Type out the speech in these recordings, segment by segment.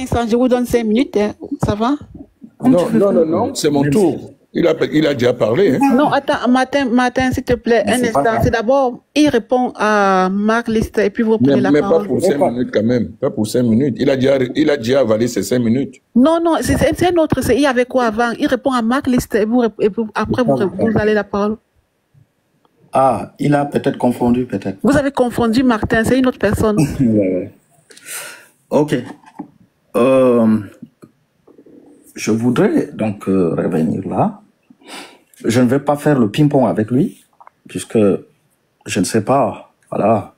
instant, je vous donne 5 minutes, hein. Ça va? Non, c'est mon tour. Il a déjà parlé. Hein. Non, attends, Martin, s'il te plaît, un instant. C'est d'abord, il répond à Marc Liste et puis vous prenez la parole. Mais pas pour 5 minutes quand même. Pas pour 5 minutes. Il a déjà avalé ses 5 minutes. Non, c'est un autre. Il y avait quoi avant? Il répond à Marc Liste et après vous allez la parole. Ah, il a peut-être confondu, peut-être. Vous avez confondu Martin, c'est une autre personne. Ouais. Ok. Je voudrais donc revenir là. Je ne vais pas faire le ping-pong avec lui, puisque je ne sais pas, voilà.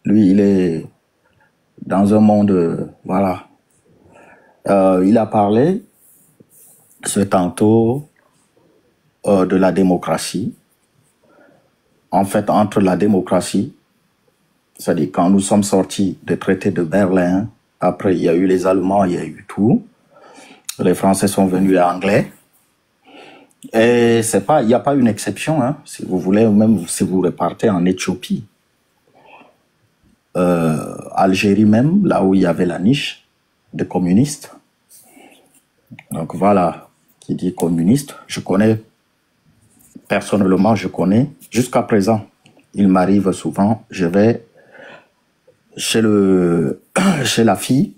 Lui, il est dans un monde, voilà. Il a parlé, ce tantôt, de la démocratie. En fait, entre la démocratie, c'est-à-dire quand nous sommes sortis des traités de Berlin, après il y a eu les Allemands, il y a eu tout. Les Français sont venus les Anglais. Et c'est pas, il n'y a pas une exception, hein. Si vous voulez, même si vous repartez en Éthiopie, Algérie même, là où il y avait la niche des communistes. Donc voilà, qui dit communiste, je connais, personnellement je connais, jusqu'à présent, il m'arrive souvent, je vais chez la fille,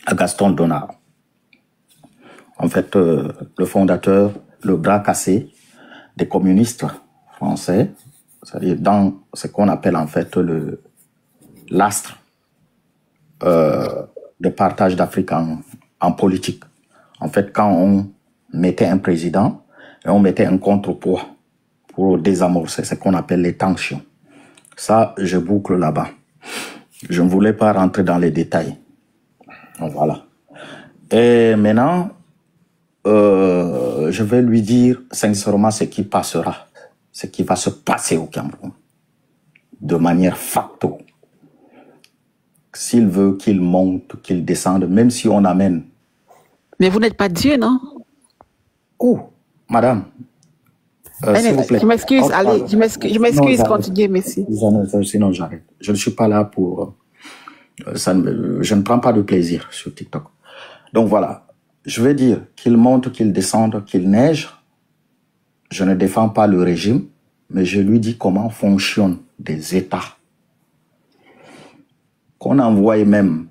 à Gaston Donat. En fait, le fondateur, le bras cassé des communistes français, c'est-à-dire dans ce qu'on appelle en fait l'astre de partage d'Afrique en politique. En fait, quand on mettait un président, et on mettait un contrepoids pour désamorcer ce qu'on appelle les tensions. Ça, je boucle là-bas. Je ne voulais pas rentrer dans les détails. Donc, voilà. Et maintenant, je vais lui dire sincèrement ce qui passera, ce qui va se passer au Cameroun, de manière facto. S'il veut qu'il monte, qu'il descende, même si on amène. Mais vous n'êtes pas Dieu, non? Oh, madame. S'il vous plaît. Je m'excuse, allez, je m'excuse, continuez, merci. Sinon, j'arrête. Je ne suis pas là pour... je ne prends pas de plaisir sur TikTok. Donc voilà. Je vais dire qu'il monte, qu'il descende, qu'il neige. Je ne défends pas le régime, mais je lui dis comment fonctionnent des États. Qu'on envoie même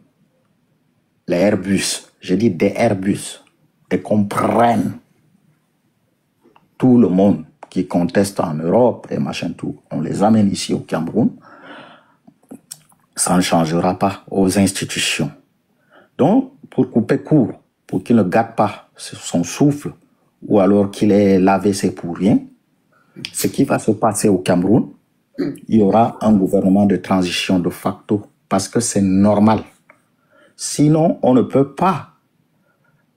les Airbus, je dis des Airbus, et qu'on prenne tout le monde qui conteste en Europe et machin tout, on les amène ici au Cameroun, ça ne changera pas aux institutions. Donc, pour couper court, pour qu'il ne gâte pas son souffle, ou alors qu'il ait lavé ses pour rien, ce qui va se passer au Cameroun, il y aura un gouvernement de transition de facto, parce que c'est normal. Sinon, on ne peut pas,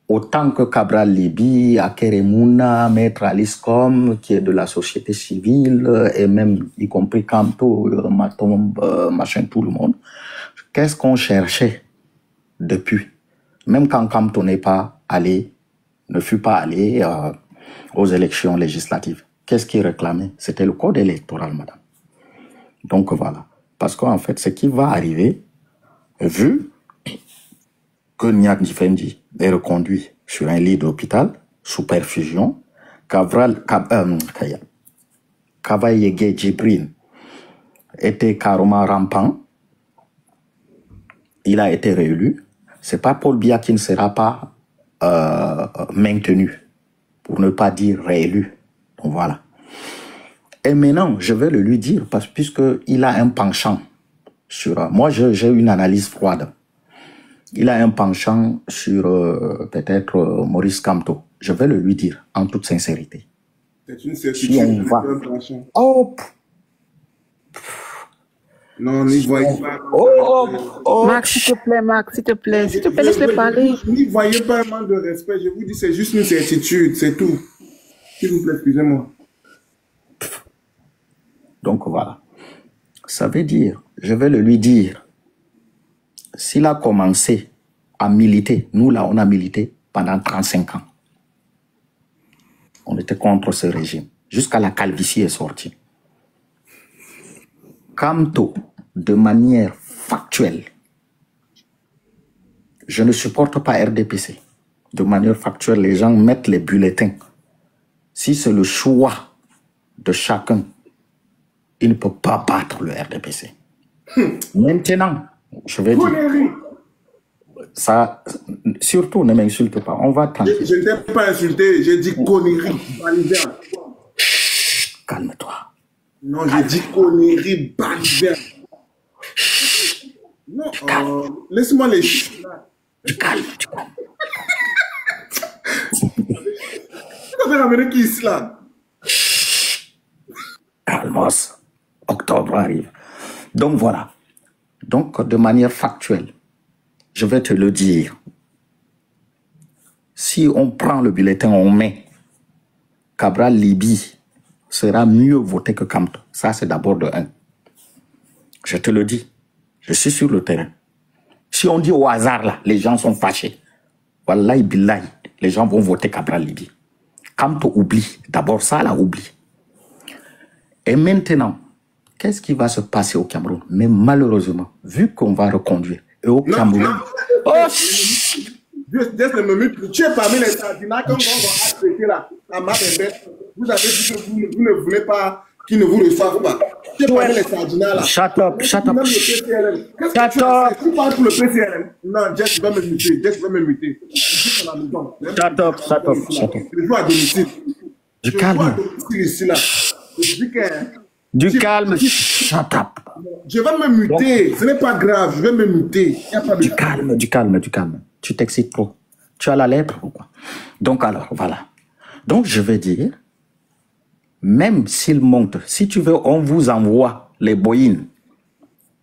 autant que Cabral Libi, Akeremouna, Maître Aliscom, qui est de la société civile, et même y compris Camto, Matombe, machin, tout le monde, qu'est-ce qu'on cherchait depuis? Même quand Camto n'est pas allé, ne fut pas allé aux élections législatives. Qu'est-ce qu'il réclamait? C'était le code électoral, madame. Donc voilà. Parce qu'en fait, ce qui va arriver, vu que Niak Ndifendi est reconduit sur un lit d'hôpital, sous perfusion, Kavaye Djibril était carrément rampant, il a été réélu, c'est pas Paul Biya qui ne sera pas maintenu, pour ne pas dire réélu. Donc voilà. Et maintenant, je vais le lui dire, parce puisqu'il a un penchant sur... moi, j'ai une analyse froide. Il a un penchant sur peut-être Maurice Kamto. Je vais le lui dire, en toute sincérité. C'est une certitude. Si on va... Oh, non, n'y voyez pas. Marc, s'il te plaît, laisse-le parler. N'y voyez pas un manque de respect. Je vous dis, c'est juste une certitude, c'est tout. S'il vous plaît, excusez-moi. Donc voilà. Ça veut dire, je vais le lui dire, s'il a commencé à militer, nous là on a milité pendant 35 ans. On était contre ce régime. Jusqu'à la calvitie est sortie. Kamto, de manière factuelle, je ne supporte pas RDPC. De manière factuelle, les gens mettent les bulletins. Si c'est le choix de chacun, il ne peut pas battre le RDPC. Maintenant, je vais dire... Ça, surtout, ne m'insulte pas. On va tranquille. Je ne t'ai pas insulté, j'ai dit connerie. Balivien. Calme-toi. Non, j'ai dit connerie, Balivien. Non, laisse-moi les chiffres là. Du calme, du calme. Tu vas ramener qui ici là? Calmos. Octobre arrive. Donc voilà. Donc, de manière factuelle, je vais te le dire. Si on prend le bulletin, on met Cabral Libye sera mieux voté que Kamto. Ça, c'est d'abord de 1. Je te le dis. Je suis sur le terrain. Si on dit au hasard, là, les gens sont fâchés. Wallahi billahi, les gens vont voter Cabral Libye. Kamto oublie. D'abord ça, là, oublie. Et maintenant, qu'est-ce qui va se passer au Cameroun? Mais malheureusement, vu qu'on va reconduire, et au Cameroun... Oh, tu es parmi les sardinats comme on va accepter là. Vous avez dit que vous ne voulez pas qu'ils ne vous reçoivent pas. Tu es parmi les sardinats là. Shut up, shut up. Shut up. Tu parles pour le PCRM. Non, Jess va me muter. Jess va me muter. Shut up, shut up, shut up. Je joue à domicile. Du calme. Ici là. Du calme, shut up. Je vais me muter. Ce n'est pas grave, je vais me muter. Du calme, du calme, du calme. Tu t'excites trop. Tu as la lèpre ou quoi? Donc alors, voilà. Donc je vais dire, même s'il monte, si tu veux, on vous envoie les boïnes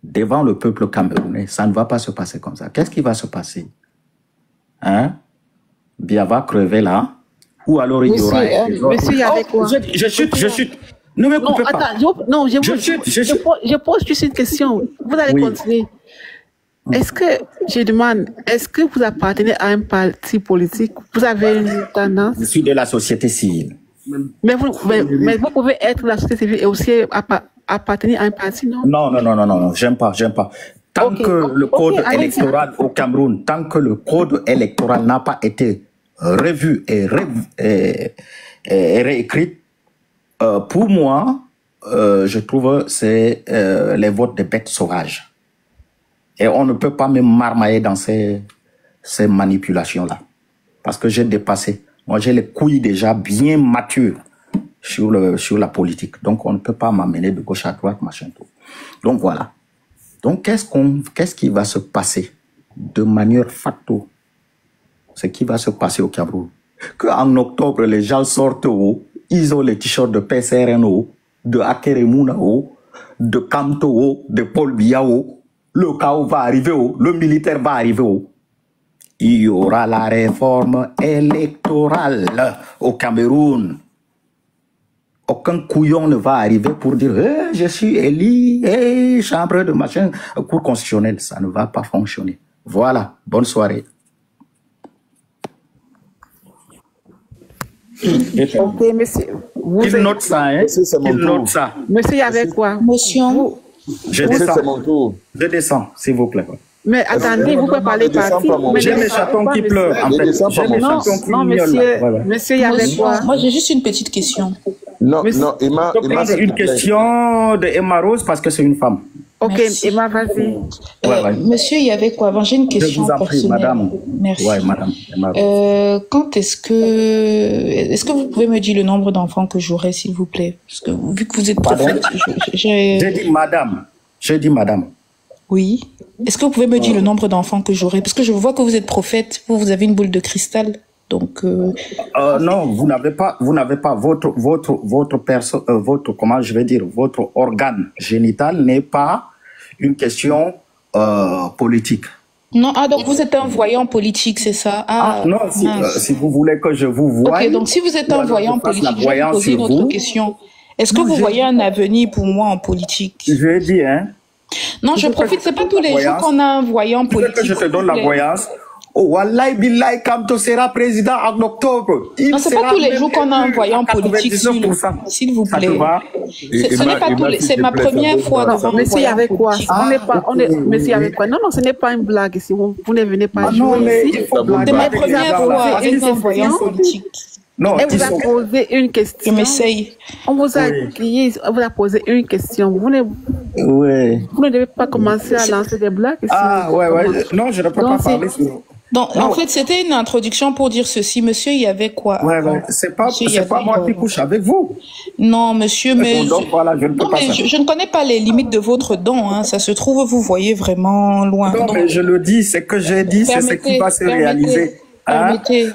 devant le peuple camerounais. Ça ne va pas se passer comme ça. Qu'est-ce qui va se passer? Hein? Bia va crever là. Ou alors il y aura... Monsieur, il y avait quoi? Je chute. Ne me coupez pas. Attends, je pose juste une question. Vous allez continuer. Est-ce que, je demande, est-ce que vous appartenez à un parti politique? Vous avez une tendance? Je suis de la société civile. Mais vous pouvez être de la société civile et aussi appartenir à un parti, non? Non, j'aime pas. Tant que le code électoral au Cameroun, tant que le code électoral n'a pas été revu et réécrit, pour moi, je trouve que c'est les votes des bêtes sauvages. Et on ne peut pas me marmailler dans ces manipulations-là. Parce que j'ai dépassé. Moi, j'ai les couilles déjà bien matures sur la politique. Donc, on ne peut pas m'amener de gauche à droite, machin tout. Donc, voilà. Donc, qu'est-ce qui va se passer de manière facto? Ce qui va se passer au Cameroun. Qu'en octobre, les gens sortent ils ont les t-shirts de PCRN, de Akeremuna, de Kamto, de Paul Biya. Le chaos va arriver, le militaire va arriver. Il y aura la réforme électorale au Cameroun. Aucun couillon ne va arriver pour dire je suis élu, chambre de machin, cour constitutionnelle. Ça ne va pas fonctionner. Voilà, bonne soirée. Ok, monsieur. Il note ça, hein? Il note ça. Monsieur, il y avait quoi? Motion. Je descends, s'il vous plaît. Mais attendez, vous pouvez parler parti. J'ai mes chatons qui pleurent. Non, monsieur, il y avait quoi? Moi, j'ai juste une petite question. Non, Emma, c'est une question de Emma Rose parce que c'est une femme. Ok, Merci. Emma, vas-y. Monsieur, il y avait quoi? Avant, j'ai une question Je vous en prie, personnelle. madame. Merci. Ouais, madame. Emma Rose. Quand est-ce que vous pouvez me dire le nombre d'enfants que j'aurai, s'il vous plaît? Parce que vu que vous êtes prophète, J'ai dit madame. J'ai dit madame. Oui. Est-ce que vous pouvez me dire le nombre d'enfants que j'aurai? Parce que je vois que vous êtes prophète. Vous avez une boule de cristal. Donc. Non, vous n'avez pas votre comment je vais dire, votre organe génital n'est pas une question politique. Non, donc vous êtes un voyant politique, c'est ça? Non, si vous voulez que je vous voie. Ok, donc si vous êtes un voyant politique, je vais vous poser une autre question. Est-ce que vous voyez un avenir pour moi en politique? Je vais dire, hein. Non, je profite, c'est pas tous les jours qu'on a un voyant politique. Que je te donne la voyance. Oh, Wallahi Billahi, Kamto sera président en octobre. Non, c'est pas tous les jours qu'on a un voyant politique, s'il vous plaît. Ce n'est pas tous les... C'est ma première fois devant un voyant politique. Monsieur, avec quoi? Non, ce n'est pas une blague ici. Vous ne venez pas jouer ici. C'est ma première fois avec un voyant politique. Non, elle vous a posé une question. Je m'essaye. On vous a posé une question. Vous ne devez pas commencer à lancer des blagues. Non, je ne peux pas parler sur... Donc, en fait, c'était une introduction pour dire ceci. Monsieur, il y avait quoi? C'est pas moi qui couche avec vous. Non, monsieur, mais... Donc, voilà, je ne peux pas je ne connais pas les limites de votre don. Hein. Ça se trouve, vous voyez vraiment loin. Non, mais je le dis, c'est que j'ai dit, c'est ce qui va se réaliser. Permettez.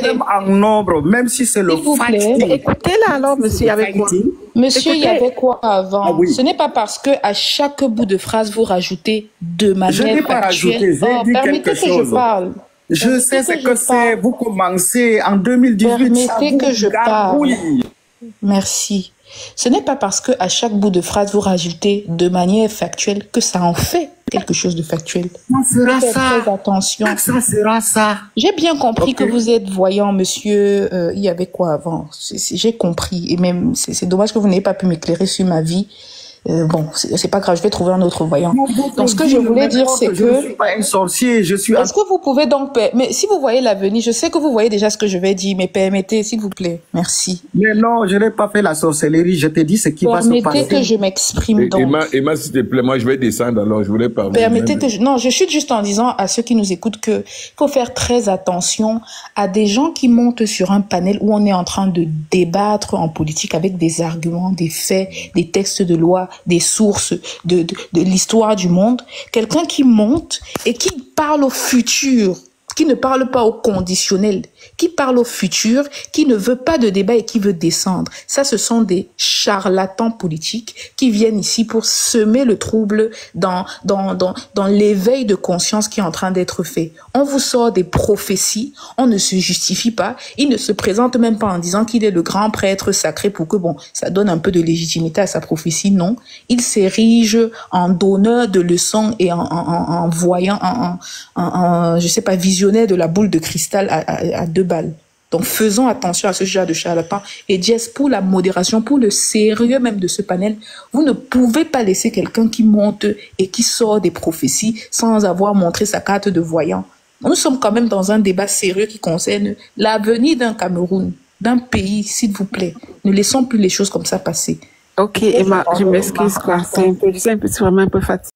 Même en nombre, même si c'est le fait. Écoutez-la alors, monsieur, avec moi. Monsieur, il y avait quoi avant? Ce n'est pas parce que à chaque bout de phrase, vous rajoutez de manière factuelle. Permettez que je parle. Je sais ce que c'est. Vous commencez en 2018. Permettez que je parle. Merci. Ce n'est pas parce que à chaque bout de phrase, vous rajoutez de manière factuelle que ça en fait quelque chose de factuel. Ça sera ça. Très attention. Ça sera ça. J'ai bien compris que vous êtes voyant, monsieur. Il y avait quoi avant? J'ai compris. Et même, c'est dommage que vous n'ayez pas pu m'éclairer sur ma vie. Bon, c'est pas grave, je vais trouver un autre voyant. Donc, ce que je voulais dire, c'est que... Je ne suis pas un sorcier, je suis... Est-ce que vous pouvez donc... Mais si vous voyez l'avenir, je sais que vous voyez déjà ce que je vais dire, mais permettez, s'il vous plaît. Merci. Mais non, je n'ai pas fait la sorcellerie, je te dis ce qui va se passer. Permettez que je m'exprime donc. Emma, s'il te plaît, moi je vais descendre alors, je voulais parler. Permettez que je... Non, je chute juste en disant à ceux qui nous écoutent qu'il faut faire très attention à des gens qui montent sur un panel où on est en train de débattre en politique avec des arguments, des faits, des textes de loi, des sources de l'histoire du monde, quelqu'un qui monte et qui parle au futur, qui ne parle pas au conditionnel, qui parle au futur, qui ne veut pas de débat et qui veut descendre. Ça, ce sont des charlatans politiques qui viennent ici pour semer le trouble dans l'éveil de conscience qui est en train d'être fait. On vous sort des prophéties, on ne se justifie pas, il ne se présente même pas en disant qu'il est le grand prêtre sacré pour que, bon, ça donne un peu de légitimité à sa prophétie, non. Il s'érige en donneur de leçons et en voyant, je sais pas, visionnaire de la boule de cristal à 2 balles. Donc, faisons attention à ce genre de charlatan. Et Jess, pour la modération, pour le sérieux même de ce panel, vous ne pouvez pas laisser quelqu'un qui monte et qui sort des prophéties sans avoir montré sa carte de voyant. Nous sommes quand même dans un débat sérieux qui concerne l'avenir d'un Cameroun, d'un pays, s'il vous plaît. Ne laissons plus les choses comme ça passer. Ok, Emma, je m'excuse, quoi. C'est vraiment un peu fatigué.